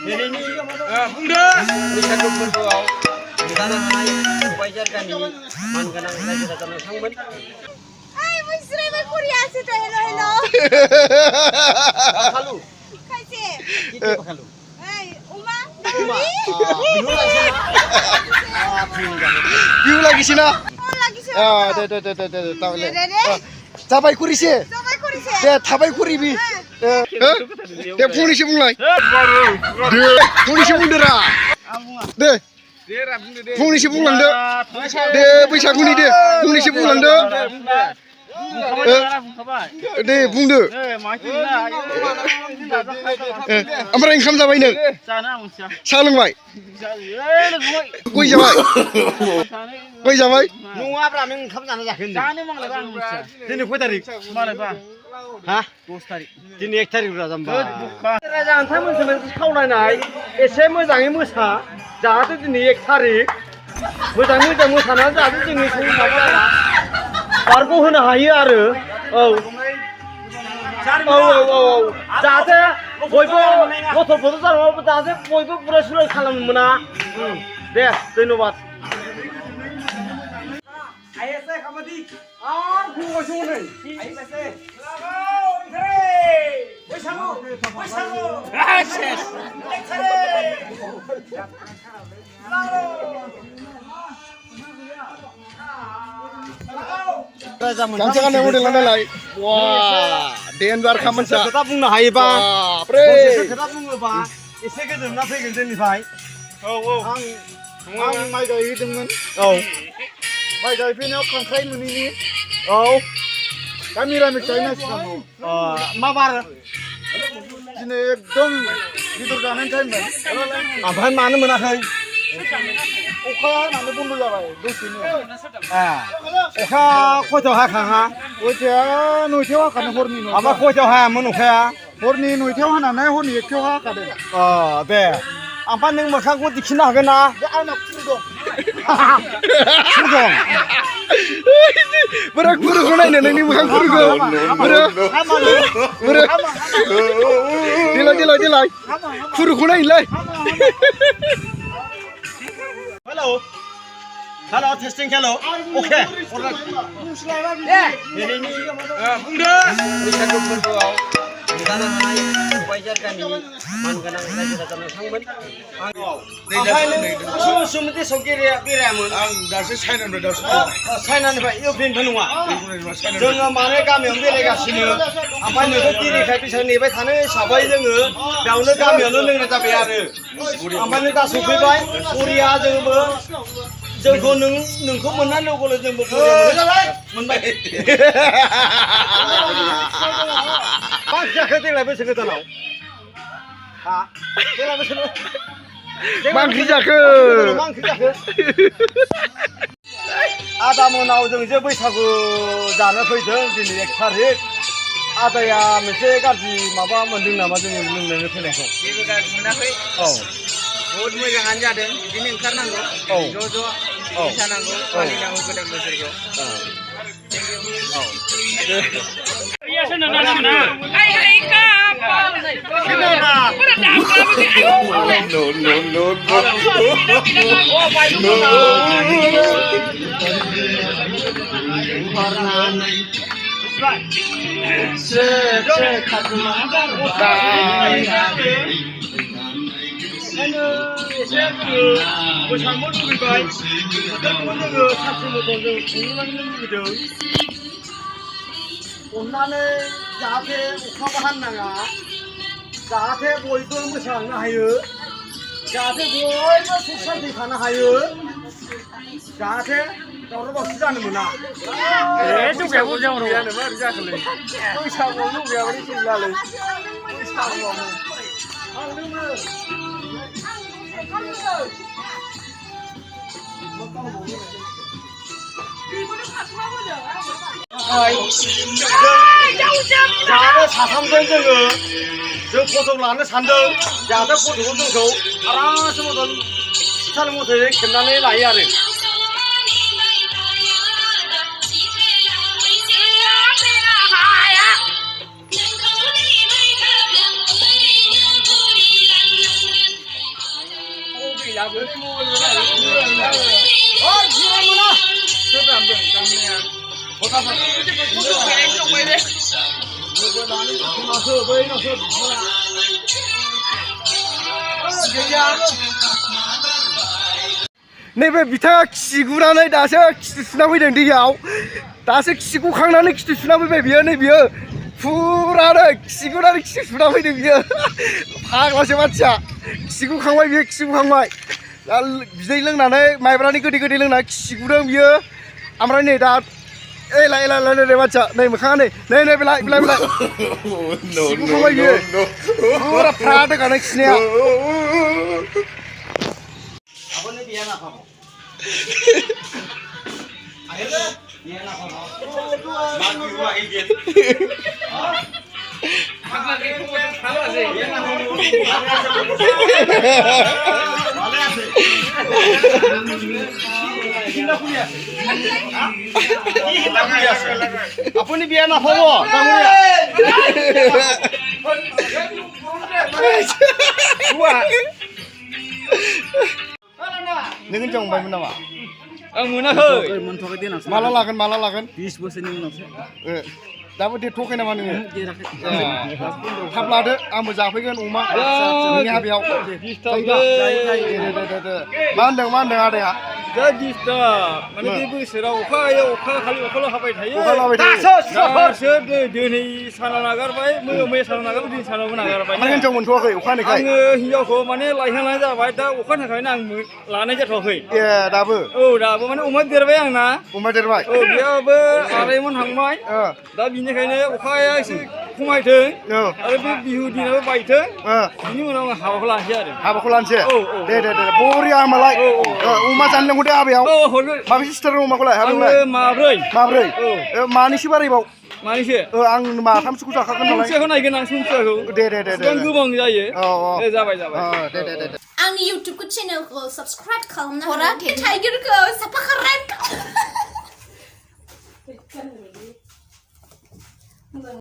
बुंदो बैसागु फोरबोआव रंजानो हानाय सबायजार गामिनि मानगोनां रायजो राजा नोंथांमोन Bakhalu. Kaise? Kiti bakhalu. Hey, Uma. Uma. Bihu lagi sih Bihu lagi sih na? Oh, lagi sih. Tahu le. Cabai kuri sih. Cabai kuri sih. Deh, cabai kuri bi. Deh, puni sih mulai. Deh, puni sih mundera. Deh. Puni sih pulang deh. Deh, bisa kuni deh. Puni sih pulang deh. Deh, bundo. Amra income जाबाय नों? सा लोंबाय? गय जाबाय? गय जाबाय? नङाब्रा नों ओंखाम जानो जाखो होनदों? जानो मालायबा आं मिथिया। दिनै खय थारिख? मालायबा। हा? 10 थारिख। दिनै 1 थारिख रा जाम्बा। राजा नोंथांमोनसो मोनसे खावलायनाय एसे मोजाङै मोसा जाहाथे दिनै 1 थारिख मोजाङै मोजां मोसानानै जाहाथे जोंनि माबा बारग' होनो हायो आरो औ जाहाथे बयबो गथ'फोर जानांगौ जाहाथे बयबो बुलाय सुलाय खालामनो मोना दे धन्यबाद आइएसए खामानि आं फुङावसो नै ISA Bwisagu Jangan yang model lain. Wah, Denbar kaman sa. Kita bunuh hayiba. Pre. Kita bunuh ba. Ise ke dum na fegen den nifai. Ang mai gai dengan. Mai gai pini aku kangkai menini. Kami ramai China sama. Ma bar. Sini ekdom tidur jalan time. Apa mana menakai? Oka nanti bundu jalan. Dusini. Oka kocok ha. Oja nuitewa kan horni no. Apa kocok ha menukaya? Horni nuitewa na nai horni ekyoha kade. Be. Apa neng makan gua dikina gana? Be anak kudong. Kudong. Berak buru kunai neng ni makan kudong. Berak. Berak. Dilai. Kuru kunai lai. Hello, testing hello. Okay. Buंदो बैसागु फोरबोआव रंजानो हानाय सबायजार गामिनि मानगोनां रायजो राजा नोंथांमोन ओमफ्राय नों सुमति सौगिरिया बेरायामोन आं दासो चाइनानिफ्राय दासो चाइनानिफ्राय इउक्रेननिफ्राय नङा जोङो माने गामियावनो बेरायगासिनो ओमफ्राय नोंखौ दिनैखाय बैसागु नेबाय थानो हिसाबै जोङो बेयावनो गामियावनो लोंनाय जाबाय आरो ओमफ्राय नों दा सफैबाय बरिया जोंबो जोंखौ नोंखौ मोननानै लोगो जोंबो मोनबाय मा जाखो देग्लाय बोसोर गोदानाव हा देग्लाय बोसोर मा ओंख्रि जाखो आदा मोनाव जों जे बैसागु जानो फैदों दिनै 1 थारिख आदाया मोनसे गाज्रि माबा मोनदों नामा जोङो लोंनानै फैनायखौ जेबो गाज्रि मोनाखै बहुत मोजाङानो जादों बिदिनो ओंखारनांगौ ज' मोसानांगौ फालिनांगौ गोदान बोसोरखौ मोसानो लुबैबाय जोङो साख्रि मथन जों खुंलांनो लुबैदों अननानै जाहाथे अखाबो हानाङा जाहाथे बयबो मोसालांनो हायो जाहाथे बयबो सुख शान्ति थानो हायो जाहाथे दावराव दावसि जानो मोना जौगायाबो जावराव जाखोलै बैसागुआव जौगायाबो सोलिलालै बैसागुआवनो जाहाथे साथामजों जोङो जों फट' लानो सानदों जाहाथे फट'खौ जोंखौ आरामसे मथन स्टाइल मथनै खेबनानै लायो आरो गैलाबो नैबे बिथाङा खिगुनानै दासो खिथु सुना फैदों दैयाव दासो खिगुखांनानै खिथु सुना फैबाय बियो नै बियो फुरानो खिगुनानै खिथु सुना फैदों बियो फाग्लासो मानसिया खिगुखांबाय बियो खिगुखांबाय दा बिदै लोंनानै माइब्रानि गोदै गोदै लोंना खिगुदों बियो ओमफ्राय नै दा एलाय मानसिया नै मोखाङा नै बेलाय खिगुखांबाय बियो फुरा फ्रा दोगानो खिनाया Abang ni dia nak apa? Akhirnya dia nak apa? Bagi gua izin. apa ke aku salah sih Dia nak apa? Mana sih? Kita punya. Kita punya. Apa ni dia nak apa? Kamu ya? gua नों जंबायमोन नामा आं मोनाखै माला लागोन 20 बोसोरनि उनावसो दाबो देथ'वाखै नामा नोङो देराखै थाब लादो आंबो जाफैगोन अमा नोंनि हाबायाव मा होनदों आदाया दा डिस्टार्ब माने बे बोसोराव अखा हायो अखाल' हाबाय थायो अखा हाबाय थायो दासो दिनै सानाव नागारबाय मैया सानाव नागारबाय दिनै सानावबो नागारबाय माने हिनजाव मोनथ'वाखै अखा हानायखाय आङो हिनजावखौ माने लायहांनाय जाबाय दा अखानि थाखायनो आं लानाय जाथ'वाखै ए दाबो औ दाबो माने अमा देरबाय आंना अमा देरबाय औ बेयावबो आरायमन थांबाय दा बिनिखायनो अखाया एसे खमायथों आरो बे बिहु दिनाबो बायथों बिनि उनाव आं हाबाखौ लानोसै आरो हाबाखौ लानोसै दे बरिया होमबालाय अमा जानो लेंहरदो हाबायाव औ हरगोन माबेसे सिथारो अमाखौलाय हाबायावलाय आङो माब्रै मानैसो बारायबाव मानैसो आं माथामसोखौ जाखागोन नालाय संसेखौ नायगोन आं संसेखौ दे गोबां जायो जाबाय दे आंनि इउटुब चेनेलखौ साबस्क्राइब खालामना हराखै टाइगारखौ साफा